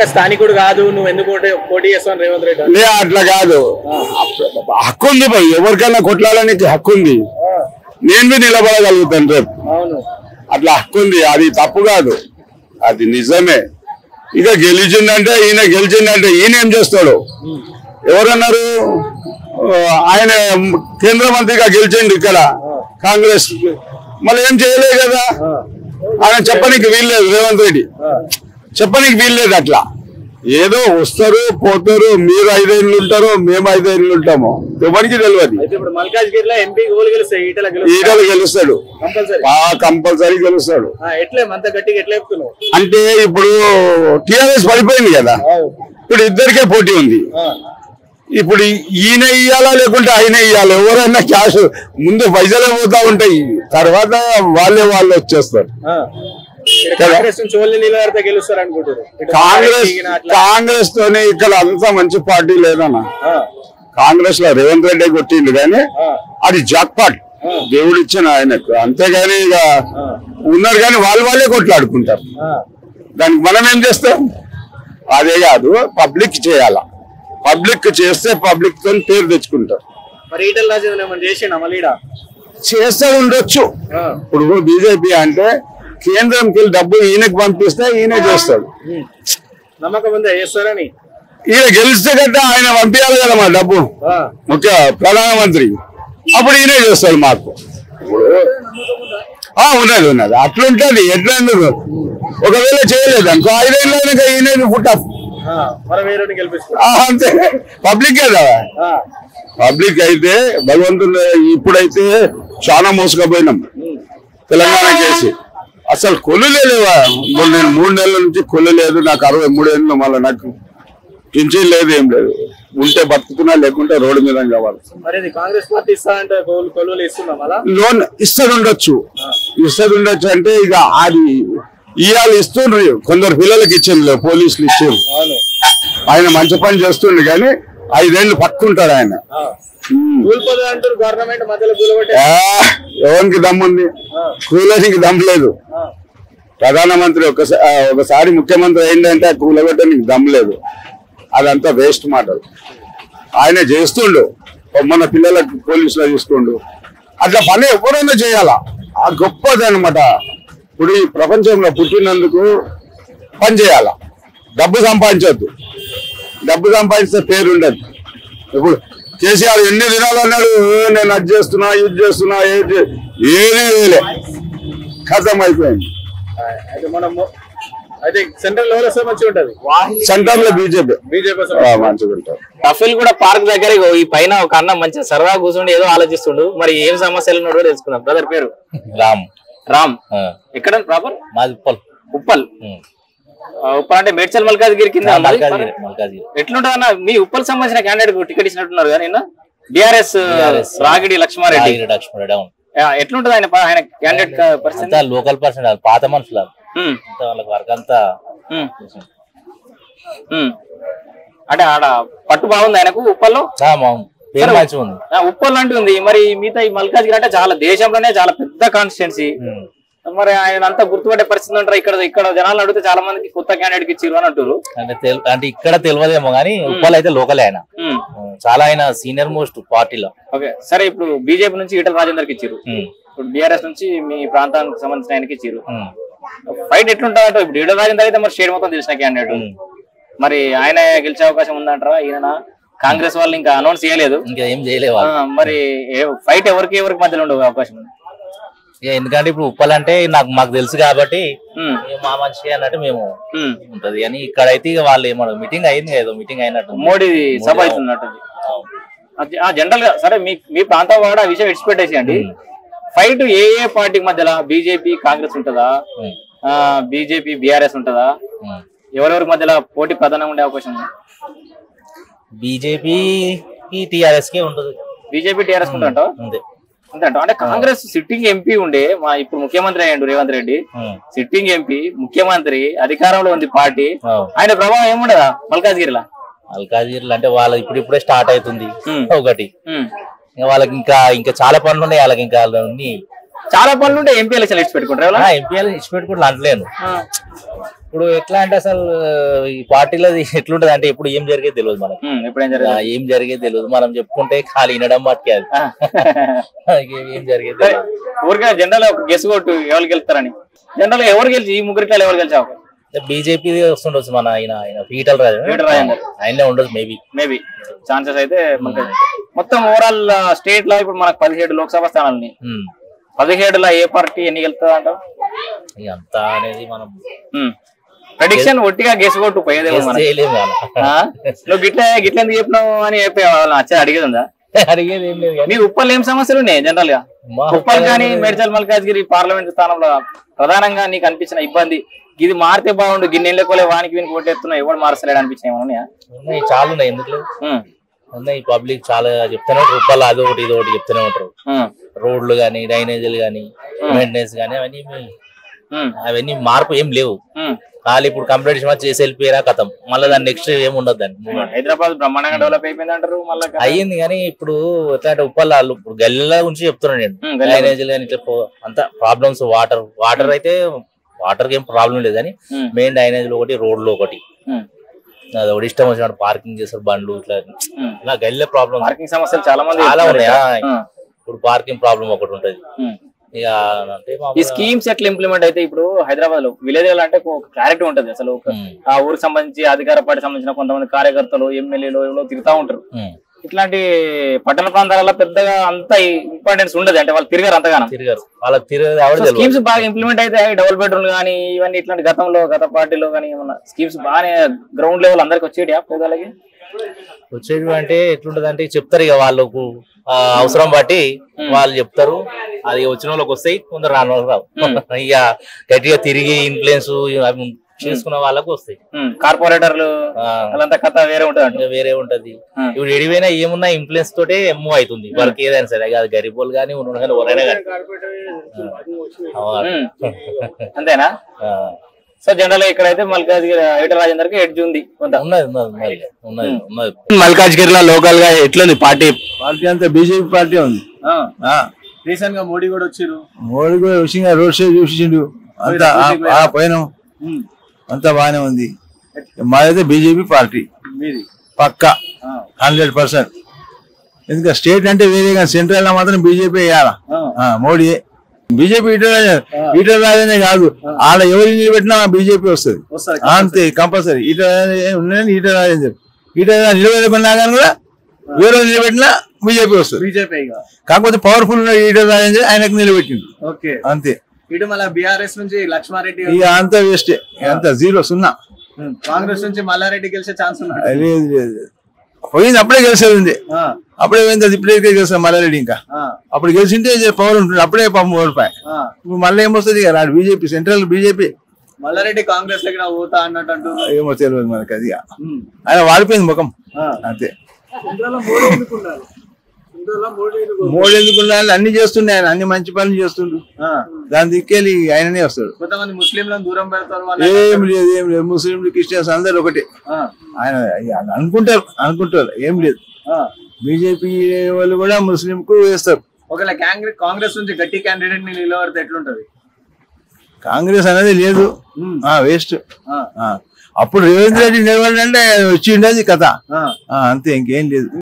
స్థానికుడు కాదు నువ్వు ఎందుకు పోటీ చేస్తావు రేవంత్ రెడ్డి? లే అట్లా కాదు, హక్కు ఉంది భయ్, ఎవరికైనా కొట్లాడడానికి హక్కు ఉంది. నేను నిలబడగలుగుతాను రేపు, అట్లా హక్కు ఉంది. అది తప్పు కాదు, అది నిజమే. ఇక గెలిచిందంటే ఈయన ఏం చేస్తాడు? ఎవరన్నారు? ఆయన కేంద్ర మంత్రిగా గెలిచిండు ఇక్కడ కాంగ్రెస్, మళ్ళీ ఏం చేయలేదు కదా. ఆయన చెప్పనీకి వీల్లేదు, రేవంత్ రెడ్డి చెప్పనీకి వీల్లేదు. అట్లా ఏదో వస్తారు పోతారు, మీరు 5 ఏళ్ళు ఉంటారు, మేము 5 ఏళ్ళు ఉంటాము, ఎవరికి తెలియదు. ఈటల గెలుస్తాడు, కంపల్సరీ గెలుస్తాడు. అంటే ఇప్పుడు టిఆర్ఎస్ పడిపోయింది కదా, ఇప్పుడు ఇద్దరికే పోటీ ఉంది. ఇప్పుడు ఈయన ఇయ్యాలా లేకుంటే ఆయన ఇయ్యాలి. ఎవరైనా క్యాష్ ముందు పైసలే పోతా ఉంటాయి, తర్వాత వాళ్ళు వచ్చేస్తారు. కాంగ్రెస్ తోనే ఇక్కడ అంతా మంచి పార్టీ లేదన్న. కాంగ్రెస్ లో రేవంత్ రెడ్డి కొట్టిండు కానీ అది జాక్పాట్, దేవుడు ఇచ్చిన ఆయనకు. అంతేగాని ఇక ఉన్నారు కానీ వాళ్ళే కొట్లాడుకుంటారు. దానికి మనం ఏం చేస్తాం? అదే కాదు, పబ్లిక్ చేయాల. పబ్లిక్ చేస్తే పబ్లిక్ తో పేరు తెచ్చుకుంటారు. చేస్తే ఉండొచ్చు. ఇప్పుడు బీజేపీ అంటే కేంద్రంకి డబ్బు ఈయనకు పంపిస్తే ఈయన చేస్తాడు. నమ్మకం ఉందా చేస్తారని? ఈయన గెలిస్తే కదా ఆయన పంపించాలి కదా మా డబ్బు, ముఖ్య ప్రధానమంత్రి. అప్పుడు ఈయనే చేస్తాడు మాకు. ఉన్నది అట్లుంటది. ఎట్లా ఒకవేళ చేయలేదు అనుకో 5 ఏళ్ళు అయినాక ఈయన పుట్టారు అంతే. పబ్లిక్ కదా, పబ్లిక్ అయితే భగవంతుడు. ఇప్పుడైతే చాలా మోసుకపోయినాం తెలంగాణ చేసి. అసలు కొల్లు లేవా? నేను 3 నెలల నుంచి కొల్లు లేదు. నాకు 63 ఏళ్ళు, మళ్ళీ నాకు పింఛన్ లేదు, ఏం లేదు. ఉంటే బతుకుతున్నా, లేకుంటే రోడ్డు మీద కావాలి. లోన్ ఇస్తుండొచ్చు అంటే ఇక అది ఇవాళ ఇస్తుండ్రు. కొందరు పిల్లలకి ఇచ్చిండ్రు, పోలీసులు ఇచ్చిండ్రు. ఆయన మంచి పని చేస్తుండ్రు కానీ 5 ఏళ్ళు పట్టుకుంటాడు ఆయన. ఎవరికి దమ్ముంది? కూలనికి దమ్ లేదు. ప్రధానమంత్రి ఒకసారి ముఖ్యమంత్రి అయిందంటే కూలగొట్టడానికి దమ్ లేదు. అదంతా వేస్ట్ మాటలు. ఆయన చేస్తుండు, మన పిల్లలకు పోలీసులు చూస్తుండు. అట్లా పని ఎవరైనా చేయాలా, ఆ గొప్పది అనమాట. ఇప్పుడు ఈ ప్రపంచంలో పుట్టినందుకు పని చేయాల, డబ్బు సంపాదించద్దు. డబ్బు సంపాదిస్తే పేరు ఉండదు. ఇప్పుడు కేసీఆర్ ఎన్ని దినాలన్నాడు, నేను అది చేస్తున్నా ఇది చేస్తున్నా, ఏది వేయలే, ఖతం అయిపోయింది. సెంట్రల్ లో మంచిగా ఉంటది, సెంటర్ లో బీజేపీ మంచిగా ఉంటుంది. రఫేల్ కూడా పార్క్ దగ్గర ఈ పైన ఒక అన్న మంచిగా సరదా కూర్చొని ఏదో ఆలోచిస్తుండు. మరి ఏం సమస్యలు ఉన్నాడో తెలుసుకుందాం. బ్రదర్ పేరు రామ్. ఎక్కడ ప్రాపర్? మాది ఉప్పల్ అంటే మేడ్చల్ మల్కాజ్గిరి కింద. ఎట్లుంటది అన్న మీ ఉప్పల్ సంబంధించిన క్యాండిడేట్ టికెట్ ఇచ్చినట్టున్నారు కానీ బీఆర్ఎస్ రాగిడి లక్ష్మారెడ్డి. ఎట్లుంటది ఆయన క్యాండిడేట్ పరిస్థితి? లోకల్ పర్సన్, పాత మనుషులు, వాళ్ళకి వర్క్ అంతా. అంటే ఆడ పట్టు బాగుంది ఆయనకు ఉప్పల్లో. ఉప్పల్ అంటుంది. మరి మిగతా ఈ మల్కాజ్గిరి అంటే చాలా దేశంలోనే చాలా పెద్ద కాన్స్టిట్యున్సీ. మరి ఆయన అంతా గుర్తుపట్టే పరిస్థితి ఉంటారు. ఇక్కడ జనాలు అడిగితే చాలా మందికి కొత్త క్యాండిడేట్ ఇచ్చారు అని అంటారు. అంటే ఇక్కడ తెలియదేమో కానీ ఉప్పల్ అయితే లోకల్ ఆయన, చాలా ఆయన సీనియర్ మోస్ట్ పార్టీలో. ఓకే సరే, ఇప్పుడు బీజేపీ నుంచి ఈటల రాజేందర్కి ఇచ్చారు, ఇప్పుడు బీఆర్ఎస్ నుంచి మీ ప్రాంతానికి సంబంధించిన ఆయనకి ఇచ్చారు. ఫైట్ ఎట్లుంటా అంటే ఇప్పుడు ఈటల రాజేందర్ అయితే మరి స్టేట్ మొత్తం తెలిసిన క్యాండిడేట్, మరి ఆయన గెలిచే అవకాశం ఉందంటారా? ఈయన కాంగ్రెస్ వాళ్ళు ఇంకా అనౌన్స్ చేయలేదు, ఇంకా ఏం చేయలేదు. మరి ఫైట్ ఎవరికి మధ్యలో ఉండే అవకాశం ఉంది? ఎందుకంటే ఇప్పుడు ఉప్పల్ అంటే మాకు తెలుసు కాబట్టి మా మనిషి అన్నట్టు మేము ఉంటది. కానీ ఇక్కడైతే వాళ్ళు ఏమన్నా మీటింగ్ అయింది, ఏదో మీటింగ్ అయినట్టు, మోడీ సభ అవుతున్నట్టు జనరల్ గా. సరే మీ ప్రాంతం వాడు ఆ విషయం విడిచిపెట్టేసేయండి. ఫైట్ ఏ పార్టీకి మధ్యలో? బీజేపీ కాంగ్రెస్ ఉంటుందా, బీజేపీ బీఆర్ఎస్ ఉంటుందా? ఎవరెవరి మధ్యలో పోటీ ప్రధానంగా ఉండే అవకాశం ఉంది? బీజేపీ టీఆర్ఎస్ కే ఉంటుంది. బీజేపీ టీఆర్ఎస్ ఉంటుందంట అంతే అంటే కాంగ్రెస్ సిట్టింగ్ ఎంపీ ఉండే, మా ఇప్పుడు ముఖ్యమంత్రి అయ్యాడు రేవంత్ రెడ్డి, సిట్టింగ్ ఎంపీ ముఖ్యమంత్రి, అధికారంలో ఉంది పార్టీ. ఆయన ప్రభావం ఏముండదా మల్కాజ్గిరిలో? అంటే వాళ్ళ ఇప్పుడిప్పుడే స్టార్ట్ అవుతుంది ఒకటి. వాళ్ళకి ఇంకా చాలా పనులు ఉన్నాయి. వాళ్ళకి ఇంకా చాలా పనులు ఉంటే ఎంపీ ఎలక్షన్ ఇచ్చి పెట్టుకుంటారు. ఎంపీ ఎలక్షన్ ఇచ్చి పెట్టుకుంటారు అంటలేను. ఇప్పుడు ఎట్లా అంటే అసలు ఈ పార్టీలో ఎట్లుంటది అంటే ఇప్పుడు ఏం జరిగేది తెలియదు మనకి, ఏం జరిగేది తెలియదు. మనం చెప్పుకుంటే ఖాళీ వినడం బట్టి ఏం జరిగేది ఊరికే జనరల్ ఒక గెస్ కొట్టు ఎవరు గెలుస్తారని. జనరల్ ఎవరు గెలిచి ఈ ముగ్గురిలో ఎవరు గెలిచావు? బీజేపీ వస్తుండొచ్చు. మన ఆయన ఈటల రాజేందర్ ఆయనే ఉండొచ్చు మేబీ ఛాన్సెస్ అయితే. మొత్తం ఓవరాల్ స్టేట్ లో ఇప్పుడు మనకు 17 లోక్సభ స్థానాలని, 17లో ఏ పార్టీ ఎన్ని గెలుస్తుంది అంటావు? అంతా అనేది మనం ప్రెడిక్షన్ ఒట్టిగా గెస్ కొట్టు పోయేదేమో. నువ్వు గిట్లా ఎందుకు చెప్పినావు అని చెప్పి అడిగేది ఉందా? అడిగేది ఏం లేదు. మీ ఉప్పల్ ఏం సమస్యలు ఉన్నాయి జనరల్ గా? ఉప్పల్ కానీ మేడ్చల్ మల్కాజ్గిరి పార్లమెంట్ స్థానంలో ప్రధానంగా నీకు అనిపించిన ఇబ్బంది, ఇది మారితే బాగుండు, గిన్నె కోలే వానికి వీనికి కొట్టేస్తున్నావు, ఎవరు మార్చలేడు అనిపించిన ఏమన్నా? ఉన్నాయి, చాలా ఉన్నాయి. ఎందుకు ఉన్నాయి? పబ్లిక్ చాలా చెప్తూనే ఉంటారు, ఉప్పల్ అదొకటి ఇదొకటి చెప్తూనే ఉంటారు. రోడ్లు గానీ, డ్రైనేజీలు గానీ, మెయింటెనెన్స్ గానీ అవన్నీ మార్పు ఏం లేవు. ఖాళీ ఇప్పుడు కంప్లీట్ చేసి వెళ్ళిపోయారా కథం, మళ్ళీ దాని నెక్స్ట్ ఏమి ఉండదు. దాన్ని హైదరాబాద్ బ్రహ్మాండంగా డెవలప్ అయిపోయింది అంటారు. మళ్ళీ అయ్యింది కానీ ఇప్పుడు ఎట్లా అంటే ఉప్పల్ ఇప్పుడు గల్లీల గురించి చెప్తున్నాను నేను. డ్రైనేజీలు కానీ ఇట్లా అంత ప్రాబ్లమ్స్, వాటర్ అయితే వాటర్ కి ఏం ప్రాబ్లం లేదు కానీ మెయిన్ డ్రైనేజీలు ఒకటి, రోడ్లు ఒకటి, అది ఒకటి ఇష్టం వచ్చినట్టు పార్కింగ్ చేస్తారు బండ్లు, ఇట్లా గల్లీలో ప్రాబ్లమ్, పార్కింగ్ సమస్యలు చాలా ఉన్నాయా. ఇప్పుడు పార్కింగ్ ప్రాబ్లం ఒకటి ఉంటది. ఈ స్కీమ్స్ ఎట్లా ఇంప్లిమెంట్ అయితే ఇప్పుడు హైదరాబాద్ లో విలేజ్ అంటే క్లారిటీ ఉంటది. అసలు ఆ ఊరికి సంబంధించి అధికార పార్టీ సంబంధించిన కొంతమంది కార్యకర్తలు, ఎమ్మెల్యేలు ఎవరో తిరుగుతా ఉంటారు. ఇట్లాంటి పట్టణ ప్రాంతాలలో పెద్దగా అంత ఇంపార్టెన్స్ ఉండదు, అంటే వాళ్ళు తిరిగారు అంతగానో. స్కీమ్స్ బాగా ఇంప్లిమెంట్ అయితే డబుల్ బెడ్రూమ్ కానీ ఇవన్నీ ఇట్లాంటి గత పార్టీలో కానీ ఏమన్నా స్కీమ్స్ బాగానే గ్రౌండ్ లెవెల్ అందరికి వచ్చేటి పేదలకి వచ్చేవి అంటే ఎట్లుంటది అంటే చెప్తారు ఇక వాళ్ళకు అవసరం బట్టి వాళ్ళు చెప్తారు. అది వచ్చిన వాళ్ళకి వస్తాయి, కొందరు రాని వాళ్ళకి రావు. ఇక గట్టిగా తిరిగి ఇన్ఫ్లుయెన్స్ చేసుకున్న వాళ్ళకు వస్తాయి. కార్పొరేటర్లు వాళ్ళంతా కథ వేరే ఉంటది. ఇప్పుడు ఎడివైనా ఏమున్నా ఇన్ఫ్లుయెన్స్ తోటే మూవ్ అవుతుంది వాళ్ళకి, ఏదైనా సరే. అది గరీబోళ్ళు కానీ ఉన్న కానీ ఎవరైనా కానీ అంతేనా? సో జనరల్ ఇక్కడైతే మల్కాజ్గిరి ఈటల రాజేందర్ కి ఎడ్జ్ ఉంది. మల్కాజ్గిరిలో లోకల్ గా ఎట్లుంది పార్టీ అంతా బీజేపీ పార్టీ ఉంది. రీసెంట్ గా మోడీ కూడా వచ్చారు. మోడీ కూడా వచ్చింది, రోడ్ షో చూసిండు, అంతా పోయినాం, అంతా బాగానే ఉంది. మాదైతే బీజేపీ పార్టీ పక్కా 100%. ఎందుకంటే స్టేట్ అంటే వేరేగా, సెంట్రల్ లో మాత్రం బీజేపీ వేయాలా, మోడీ. బీజేపీ ఈటల రాజేందర్ కాదు, ఆడ ఎవరు నిలబెట్టినా బీజేపీ వస్తుంది అంతే కంపల్సరీ. ఈటల రాజేందర్ నిలబెట్టుకున్నా కానీ కూడా వేరే నిలబెట్టినా బీజేపీ వస్తుంది. కాకపోతే పవర్ఫుల్ ఉన్న ఈటల రాజేందర్ ఆయనకు నిలబెట్టింది అంతే. ఇటు మళ్ళీ బీఆర్ఎస్ నుంచి లక్ష్మారెడ్డి ఇక అంతా వేస్ట్, అంతా 0-0. కాంగ్రెస్ నుంచి మల్లారెడ్డి గెలిచే ఛాన్స్ లేదు, లేదు. పోయింది అప్పుడే గెలిచేది ఉంది, అప్పుడే పోయింది. అది ఇప్పుడే గెలిచారు మల్లారెడ్డి. ఇంకా అప్పుడు గెలిచింటే పవర్ ఉంటుంది, అప్పుడే రూపాయి. ఇప్పుడు మళ్ళీ ఏమొస్తుంది ఇక రాడు BJP, central BJP. Mallareddy Congress దగ్గర పోతా అన్నట్టు ఏమో తెలియదు మనకి. అది ఆయన వాడిపోయింది ముఖం అంతే. మోడీ ఎందుకు ఉండాలి? అన్ని చేస్తుండే ఆయన, అన్ని మంచి పనులు చేస్తుండ్రు. దాని దిక్కెళ్ళి ఆయననే వస్తాడు. కొంతమంది ముస్లింలను దూరం పెడతారు. ఏం లేదు, ముస్లింలు క్రిస్టియన్స్ అందరు ఒకటే. ఆయన అనుకుంటారు ఏం లేదు. బీజేపీ వాళ్ళు కూడా ముస్లిం కు వేస్తారు. ఒకవేళ కాంగ్రెస్ నుంచి గట్టి క్యాండిడేట్ ని నిలబడితే ఎట్లుంటది? కాంగ్రెస్ అనేది లేదు, వేస్ట్. అప్పుడు రేవంత్ రెడ్డి నిలబడి అంటే వచ్చి ఉండేది కథ అంతే, ఇంకేం లేదు.